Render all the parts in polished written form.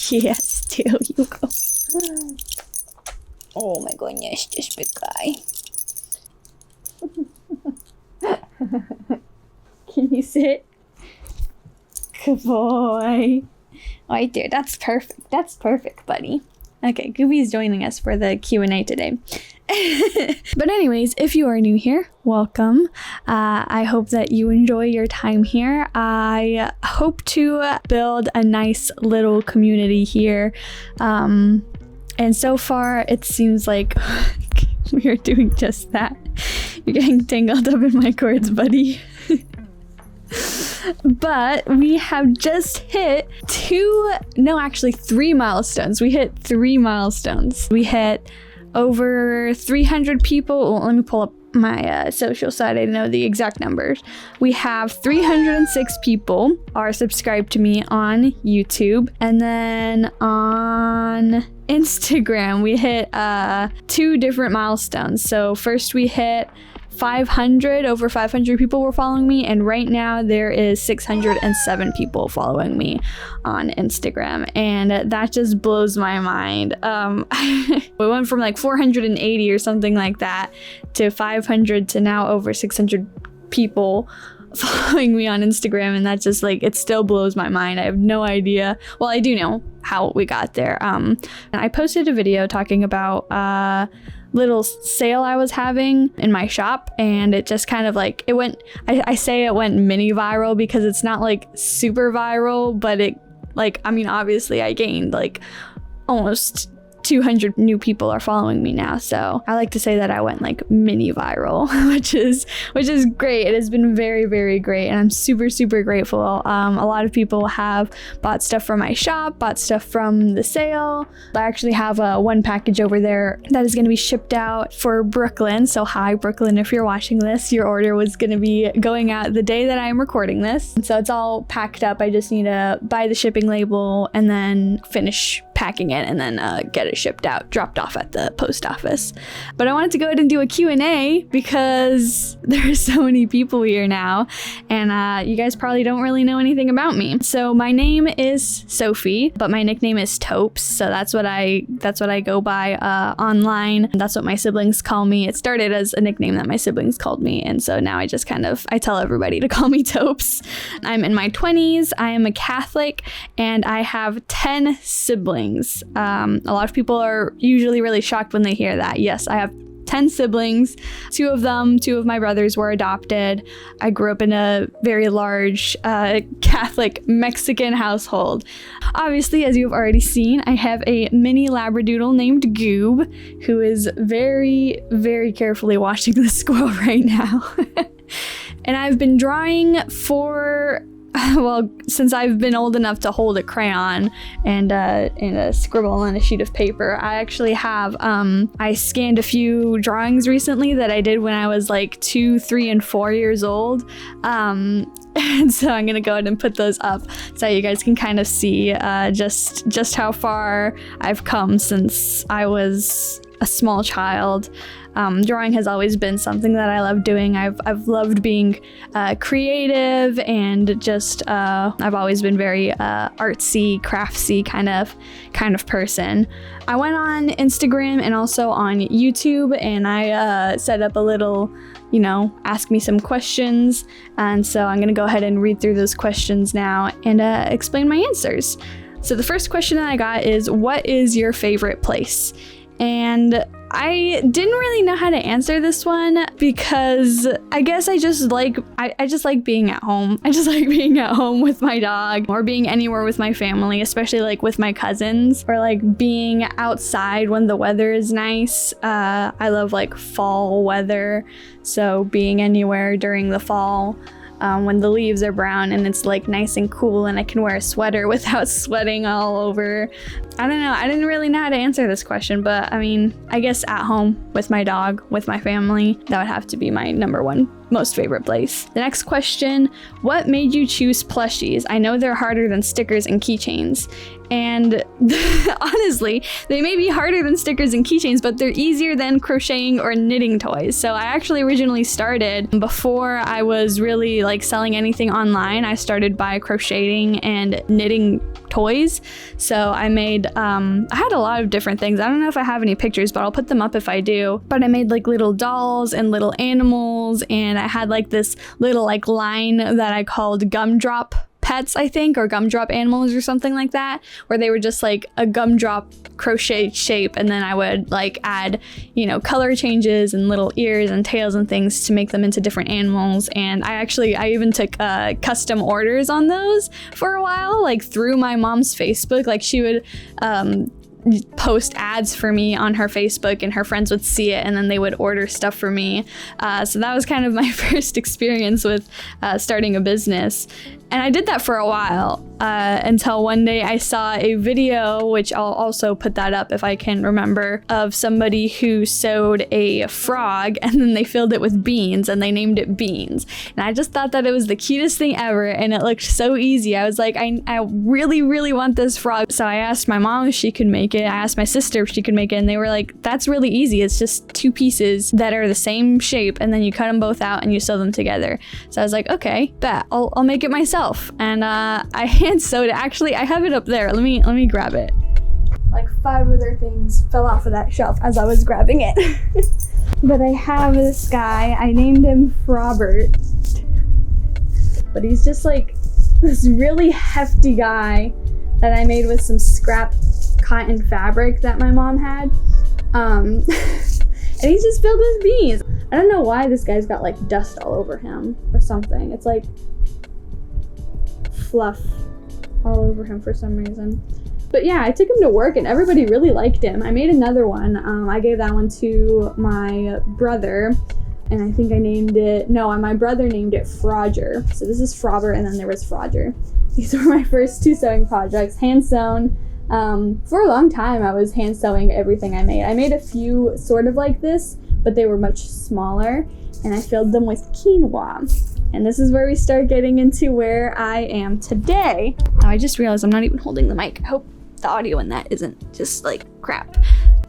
Yes, still you go. Oh my goodness, this big guy. Can you sit? Good boy. Right there. That's perfect. That's perfect, buddy. Okay, Gooby's joining us for the Q&A today. But anyways, if you are new here, welcome. I hope that you enjoy your time here. I hope to build a nice little community here. And so far, it seems like we are doing just that. You're getting tangled up in my cords, buddy. But we have just hit 3 milestones. We hit 3 milestones. We hit over 300 people. Well, let me pull up my social site. I know the exact numbers. We have 306 people are subscribed to me on YouTube. And then on Instagram, we hit 2 different milestones. So first we hit 500, over 500 people were following me, and right now there is 607 people following me on Instagram, and that just blows my mind. We went from like 480 or something like that to 500 to now over 600 people following me on Instagram, and that just like, it still blows my mind. I have no idea. Well, I do know how we got there. And I posted a video talking about little sale I was having in my shop, and it just kind of like, it went, I say it went mini viral because it's not like super viral, but it like, I mean, obviously I gained like almost 200 new people are following me now, so I like to say that I went like mini viral, which is great. It has been very, very great, and I'm super grateful. A lot of people have bought stuff from my shop, bought stuff from the sale. I actually have one package over there that is going to be shipped out for Brooklyn. So hi Brooklyn, if you're watching this, your order was going to be going out the day that I'm recording this. So it's all packed up. I just need to buy the shipping label and then finish packing it, and then get it shipped out, dropped off at the post office. But I wanted to go ahead and do a Q&A because there are so many people here now, and you guys probably don't really know anything about me. So my name is Sophie, but my nickname is Topes, so that's what I go by online. That's what my siblings call me. It started as a nickname that my siblings called me, and so now I just I tell everybody to call me Topes. I'm in my 20s, I am a Catholic, and I have 10 siblings. A lot of people are usually really shocked when they hear that. Yes, I have 10 siblings. 2 of my brothers were adopted. I grew up in a very large Catholic Mexican household. Obviously, as you've already seen, I have a mini labradoodle named Goob, who is very, very carefully watching the squirrel right now. And I've been drawing since I've been old enough to hold a crayon and a scribble on a sheet of paper. I actually have, I scanned a few drawings recently that I did when I was like 2, 3, and 4 years old. And so I'm gonna go ahead and put those up so you guys can kind of see just how far I've come since I was a small child. Drawing has always been something that I love doing. I've loved being creative, and just I've always been very artsy, craftsy kind of person. I went on Instagram and also on YouTube, and I set up a little, ask me some questions, and so I'm gonna go ahead and read through those questions now and explain my answers. So the first question that I got is, what is your favorite place? And I didn't really know how to answer this one because I guess I just like being at home. I just like being at home with my dog, or being anywhere with my family, especially like with my cousins, or like being outside when the weather is nice. I love like fall weather, so being anywhere during the fall. When the leaves are brown and it's like nice and cool and I can wear a sweater without sweating all over. I don't know. I didn't really know how to answer this question, but I mean, I guess at home with my dog, with my family, that would have to be my number one most favorite place. The next question, what made you choose plushies? I know they're harder than stickers and keychains. And honestly, they may be harder than stickers and keychains, but they're easier than crocheting or knitting toys. So I actually originally started, before I was really like selling anything online, I started by crocheting and knitting toys. So I made, I had a lot of different things. I don't know if I have any pictures, but I'll put them up if I do. But I made like little dolls and little animals, and I had like this little like line that I called gumdrop pets, I think, or gumdrop animals or something like that, where they were just like a gumdrop crochet shape, and then I would like add, you know, color changes and little ears and tails and things to make them into different animals. And I even took custom orders on those for a while, like through my mom's Facebook. Like she would post ads for me on her Facebook, and her friends would see it, and then they would order stuff for me. So that was kind of my first experience with starting a business. And I did that for a while until one day I saw a video, which I'll also put that up if I can remember, of somebody who sewed a frog and then they filled it with beans and they named it Beans. And I just thought that it was the cutest thing ever, and it looked so easy. I was like, I really, really want this frog. So I asked my mom if she could make it. I asked my sister if she could make it, and they were like, that's really easy. It's just 2 pieces that are the same shape, and then you cut them both out and you sew them together. So I was like, okay, bet, I'll make it myself. And I hand sewed it. Actually, I have it up there. Let me grab it. Like 5 other things fell off of that shelf as I was grabbing it. But I have this guy. I named him Frobbert. But he's just like this really hefty guy that I made with some scrap cotton fabric that my mom had. And he's just filled with beans. I don't know why this guy's got like dust all over him or something. It's like fluff all over him for some reason. But yeah, I took him to work and everybody really liked him. I made another one. I gave that one to my brother, and I think I named it, no, my brother named it Frodger. So this is Frobbert, and then there was Frodger. These were my first 2 sewing projects, hand sewn. For a long time I was hand sewing everything I made. I made a few sort of like this, but they were much smaller, and I filled them with quinoa. And this is where we start getting into where I am today. Oh, I just realized I'm not even holding the mic. I hope the audio in that isn't just like crap.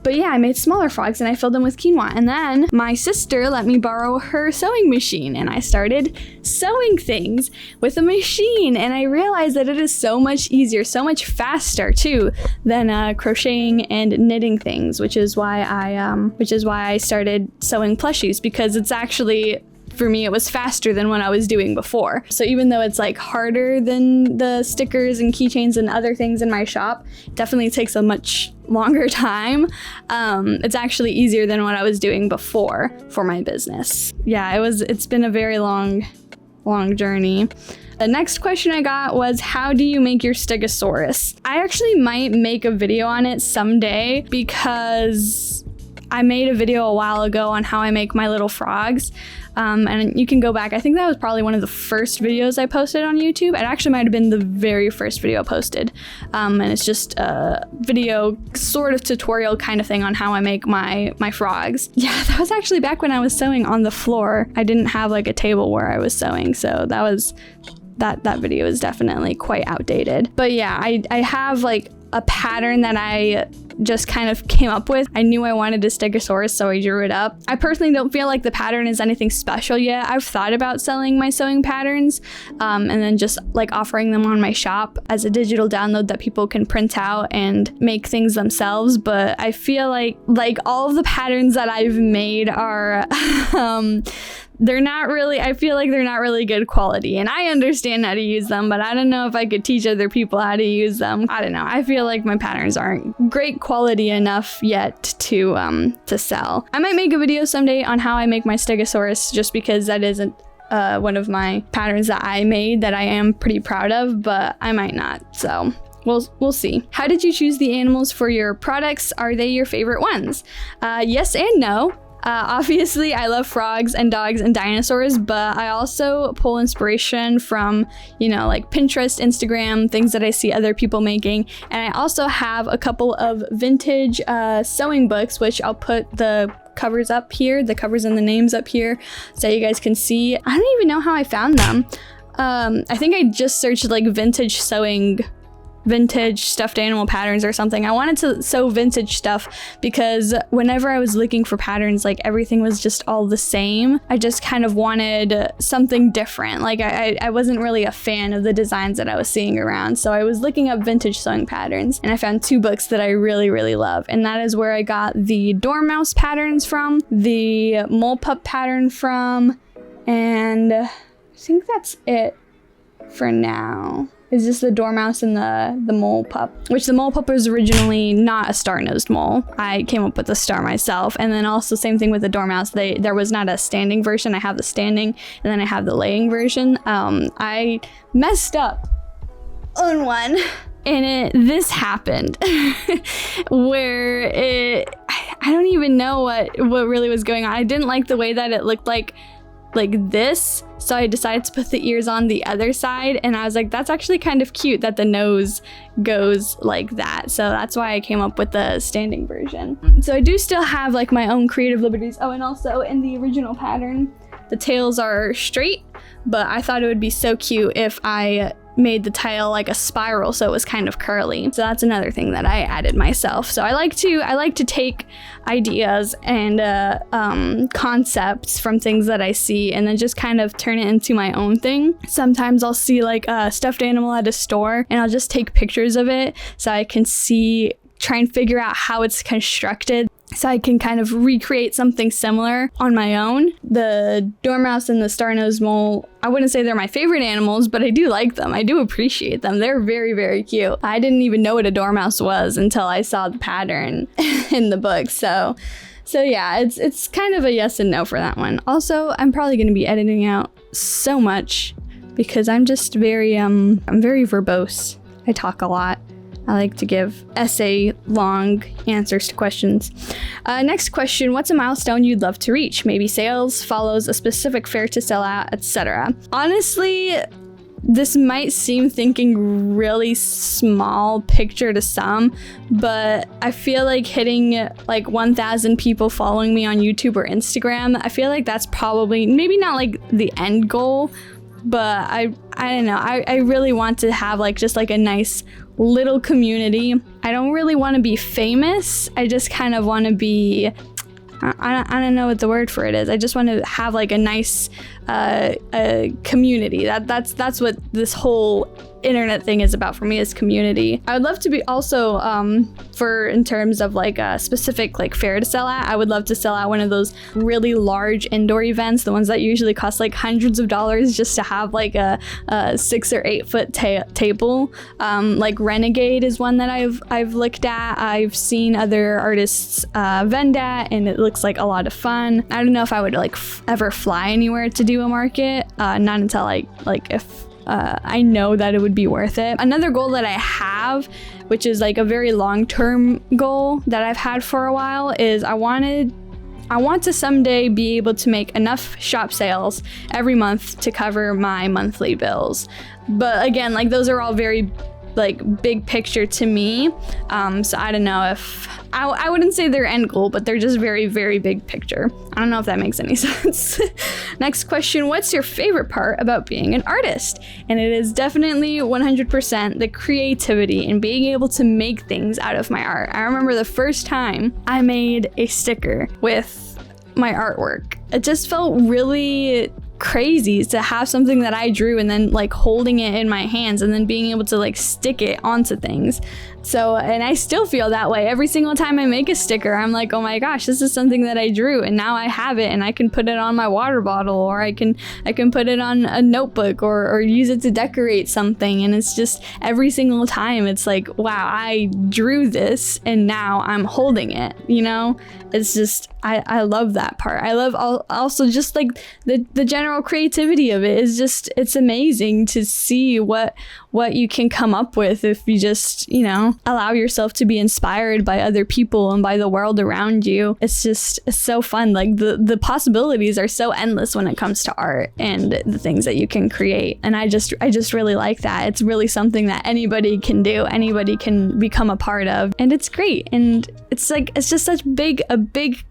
But yeah, I made smaller frogs and I filled them with quinoa. And then my sister let me borrow her sewing machine, and I started sewing things with a machine. And I realized that it is so much easier, so much faster too, than crocheting and knitting things, which is why I started sewing plushies, because it's actually, for me, it was faster than what I was doing before. So even though it's like harder than the stickers and keychains and other things in my shop, it definitely takes a much longer time. It's actually easier than what I was doing before for my business. Yeah, it's been a very long journey. The next question I got was, how do you make your stegosaurus? I actually might make a video on it someday, because I made a video a while ago on how I make my little frogs. And you can go back. I think that was probably one of the first videos I posted on YouTube. It actually might have been the very first video I posted. And it's just a video sort of tutorial kind of thing on how I make my frogs. Yeah, that was actually back when I was sewing on the floor. I didn't have like a table where I was sewing, so that video is definitely quite outdated. But yeah, I have like a pattern that I just kind of came up with. I knew I wanted a stegosaurus, so I drew it up. I personally don't feel like the pattern is anything special yet. I've thought about selling my sewing patterns and then just like offering them on my shop as a digital download that people can print out and make things themselves. But I feel like all of the patterns that I've made are I feel like they're not really good quality, and I understand how to use them, but I don't know if I could teach other people how to use them. I don't know. I feel like my patterns aren't great quality enough yet to sell. I might make a video someday on how I make my stegosaurus, just because that isn't one of my patterns that I made that I am pretty proud of, but I might not. So we'll see. How did you choose the animals for your products? Are they your favorite ones? Yes and no. Obviously, I love frogs and dogs and dinosaurs, but I also pull inspiration from, like Pinterest, Instagram, things that I see other people making. And I also have a couple of vintage sewing books, which I'll put the covers up here, the covers and the names up here, so you guys can see. I don't even know how I found them. I think I just searched like vintage sewing vintage stuffed animal patterns or something. I wanted to sew vintage stuff because whenever I was looking for patterns, like everything was just all the same. I just kind of wanted something different. Like I wasn't really a fan of the designs that I was seeing around. So I was looking up vintage sewing patterns and I found 2 books that I really, really love. And that is where I got the dormouse patterns from, the mole pup pattern from, and I think that's it for now. Is just the dormouse and the mole pup, which the mole pup was originally not a star-nosed mole. I came up with the star myself. And then also same thing with the dormouse. There was not a standing version. I have the standing and then I have the laying version. I messed up on one and this happened where I don't even know what really was going on. I didn't like the way that it looked like this, so I decided to put the ears on the other side, and I was like, that's actually kind of cute that the nose goes like that. So that's why I came up with the standing version. So I do still have like my own creative liberties. Oh, and also in the original pattern, the tails are straight, but I thought it would be so cute if I made the tail like a spiral, so it was kind of curly. So that's another thing that I added myself. So I like to take ideas and concepts from things that I see and then just kind of turn it into my own thing. Sometimes I'll see like a stuffed animal at a store and I'll just take pictures of it so I can try and figure out how it's constructed, so I can kind of recreate something similar on my own. The dormouse and the star-nosed mole, I wouldn't say they're my favorite animals, but I do like them. I do appreciate them. They're very, very cute. I didn't even know what a dormouse was until I saw the pattern in the book. So yeah, it's kind of a yes and no for that one. Also, I'm probably going to be editing out so much because I'm just I'm very verbose. I talk a lot. I like to give essay-long answers to questions. Next question, what's a milestone you'd love to reach? Maybe sales, follows, a specific fair to sell out, etc. Honestly, this might seem thinking really small picture to some, but I feel like hitting like 1,000 people following me on YouTube or Instagram, I feel like that's probably, maybe not like the end goal, but I don't know. I really want to have like just like a nice little community. I don't really want to be famous. I just kind of want to be, I don't know what the word for it is. I just want to have like a nice community. That's what this whole internet thing is about for me, is community. I would love to be also in terms of like a specific like fair to sell at, I would love to sell out one of those really large indoor events, the ones that usually cost like hundreds of dollars just to have like a 6 or 8 foot table. Like Renegade is one that I've looked at. I've seen other artists vend at, and it looks like a lot of fun. I don't know if I would like ever fly anywhere to do a market, not until if I know that it would be worth it. Another goal that I have, which is like a very long-term goal that I've had for a while, is I want to someday be able to make enough shop sales every month to cover my monthly bills. But again, like those are all very like big picture to me. So I don't know if I wouldn't say they're end goal, but they're just very, very big picture. I don't know if that makes any sense. Next question, what's your favorite part about being an artist? And it is definitely 100% the creativity and being able to make things out of my art. I remember the first time I made a sticker with my artwork. It just felt really crazy to have something that I drew and then like holding it in my hands and then being able to like stick it onto things. So, and I still feel that way every single time I make a sticker. I'm like, oh my gosh, this is something that I drew and now I have it and I can put it on my water bottle, or I can put it on a notebook or use it to decorate something. And it's just every single time it's like, wow, I drew this and now I'm holding it, you know? It's just, I love that part. I love also just like the general creativity of it is just, it's amazing to see what you can come up with if you just, you know, allow yourself to be inspired by other people and by the world around you. It's so fun. Like the possibilities are so endless when it comes to art and the things that you can create. And I just really like that. It's really something that anybody can do. Anybody can become a part of. And it's great. And it's just such a big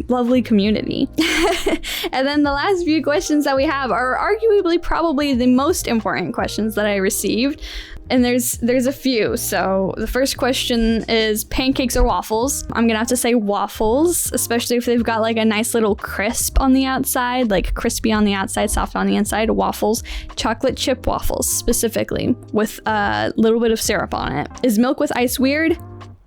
lovely community. And then the last few questions that we have are arguably probably the most important questions that I received. And there's a few. So the first question is pancakes or waffles. I'm gonna have to say waffles, especially if they've got like a nice little crisp on the outside, like crispy on the outside, soft on the inside. Waffles, chocolate chip waffles specifically, with a little bit of syrup on it. Is milk with ice weird?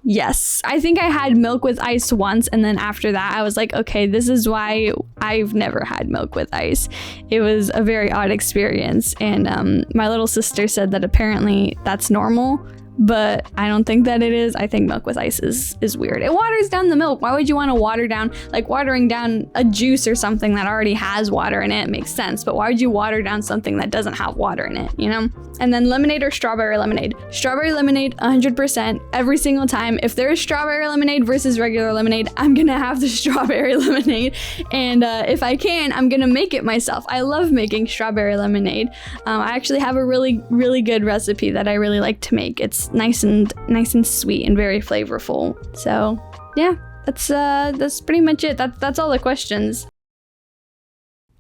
Yes, I think I had milk with ice once, and then after that I was like, okay, this is why I've never had milk with ice. It was a very odd experience, and my little sister said that apparently that's normal, but I don't think that it is. I think milk with ice is weird. It waters down the milk. Why would you want to water down, like watering down a juice or something that already has water in it makes sense, but why would you water down something that doesn't have water in it, you know? And then lemonade or strawberry lemonade. Strawberry lemonade, 100% every single time. If there's strawberry lemonade versus regular lemonade, I'm gonna have the strawberry lemonade. And if I can, I'm gonna make it myself. I love making strawberry lemonade. I actually have a really, really good recipe that I really like to make. It's nice and sweet and very flavorful. So yeah, that's pretty much it. That's all the questions.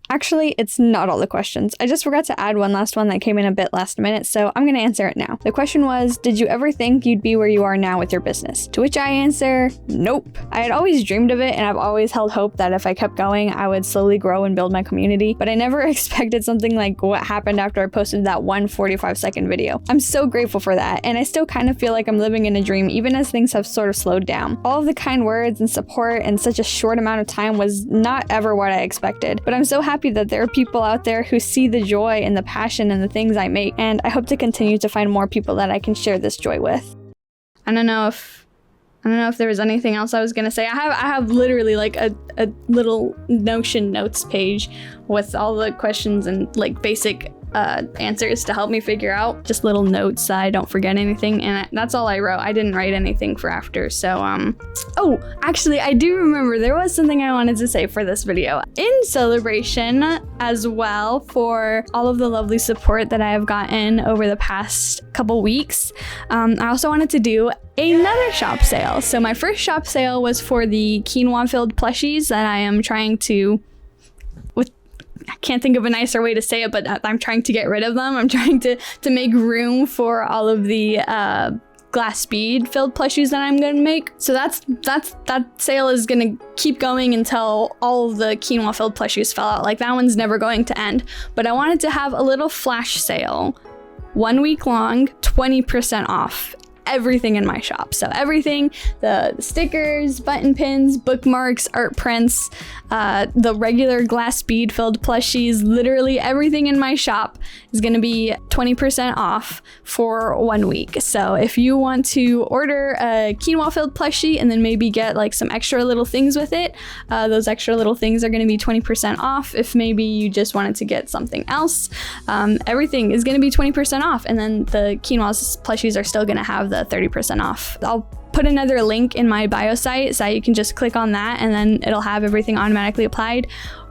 Actually, it's not all the questions. I just forgot to add one last one that came in a bit last minute, so I'm gonna answer it now. The question was, did you ever think you'd be where you are now with your business? To which I answer, nope. I had always dreamed of it, and I've always held hope that if I kept going, I would slowly grow and build my community, but I never expected something like what happened after I posted that one 45-second video. I'm so grateful for that, and I still kind of feel like I'm living in a dream, even as things have sort of slowed down. All of the kind words and support in such a short amount of time was not ever what I expected, but I'm so happy that there are people out there who see the joy and the passion in the things I make, and I hope to continue to find more people that I can share this joy with. I don't know if there was anything else I was gonna say. I have literally like a little Notion notes page with all the questions and like basic answers to help me figure out, just little notes so I don't forget anything, and that's all I wrote. I didn't write anything for after, so oh, actually I do remember there was something I wanted to say for this video. In celebration as well for all of the lovely support that I have gotten over the past couple weeks, I also wanted to do another shop sale. So my first shop sale was for the quinoa filled plushies that I am trying to, I can't think of a nicer way to say it, but I'm trying to get rid of them. I'm trying to make room for all of the glass bead filled plushies that I'm gonna make. So that sale is gonna keep going until all of the quinoa filled plushies fell out. Like, that one's never going to end. But I wanted to have a little flash sale, 1 week long, 20% off everything in my shop. So everything, the stickers, button pins, bookmarks, art prints, the regular glass bead filled plushies, literally everything in my shop is going to be 20% off for 1 week. So if you want to order a quinoa filled plushie and then maybe get like some extra little things with it, those extra little things are going to be 20% off. If maybe you just wanted to get something else, everything is going to be 20% off. And then the quinoa plushies are still going to have the 30% off. I'll put another link in my bio site so you can just click on that and then it'll have everything automatically applied.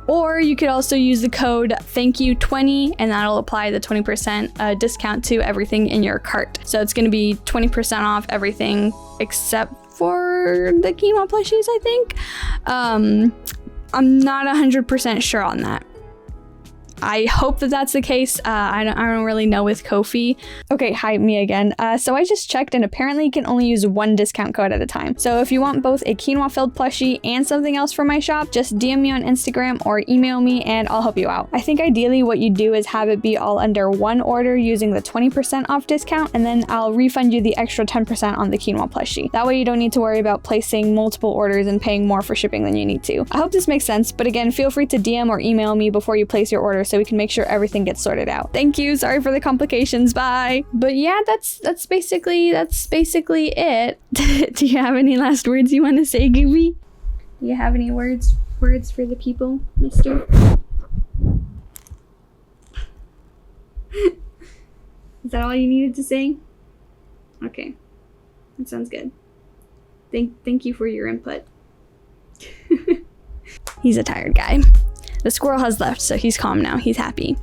Or you could also use the code THANKYOU20 and that'll apply the 20% discount to everything in your cart. So it's going to be 20% off everything except for the quinoa plushies, I think. I'm not 100% sure on that. I hope that that's the case. I don't really know with Ko-fi. Okay, hi, me again. So I just checked and apparently you can only use one discount code at a time. So if you want both a quinoa filled plushie and something else for my shop, just DM me on Instagram or email me and I'll help you out. I think ideally what you do is have it be all under one order using the 20% off discount, and then I'll refund you the extra 10% on the quinoa plushie. That way you don't need to worry about placing multiple orders and paying more for shipping than you need to. I hope this makes sense, but again, feel free to DM or email me before you place your order so we can make sure everything gets sorted out. Thank you. Sorry for the complications. Bye. But yeah, that's basically it. Do you have any last words you want to say, Gooby? Do you have any words for the people, mister? Is that all you needed to say? Okay. That sounds good. Thank you for your input. He's a tired guy. The squirrel has left, so he's calm now. He's happy.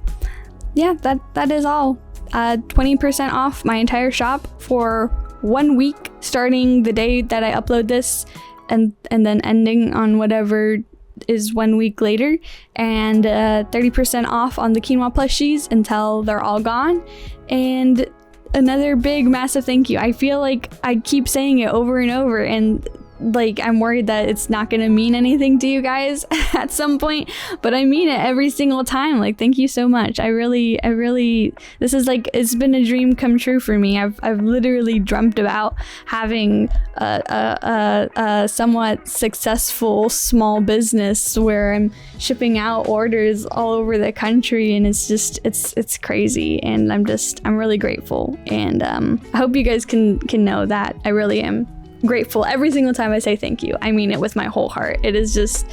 Yeah, that is all. 20% off my entire shop for 1 week, starting the day that I upload this, and then ending on whatever is 1 week later, and 30% off on the quinoa plushies until they're all gone, and another big massive thank you. I feel like I keep saying it over and over, and like I'm worried that it's not gonna mean anything to you guys at some point, but I mean it every single time. Like, thank you so much. I really this is like, it's been a dream come true for me. I've literally dreamt about having a somewhat successful small business where I'm shipping out orders all over the country, and it's just it's crazy, and I'm really grateful, and I hope you guys can know that I really am grateful every single time I say thank you. I mean it with my whole heart. It is just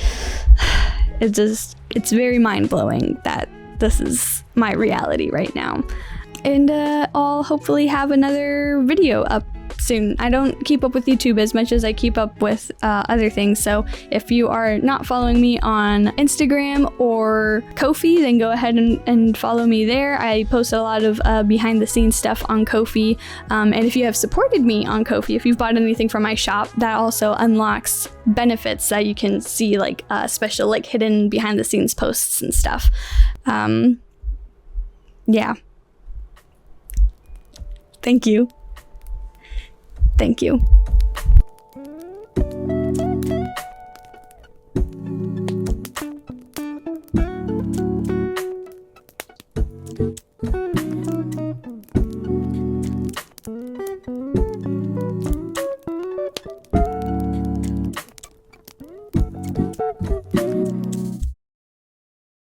it's very mind-blowing that this is my reality right now. And I'll hopefully have another video up soon. I don't keep up with YouTube as much as I keep up with other things, so if you are not following me on Instagram or Ko-fi, then go ahead and follow me there. I post a lot of behind the scenes stuff on Ko-fi, and if you have supported me on Ko-fi, if you've bought anything from my shop, that also unlocks benefits that you can see, like special, like hidden behind the scenes posts and stuff. Yeah. Thank you. Thank you.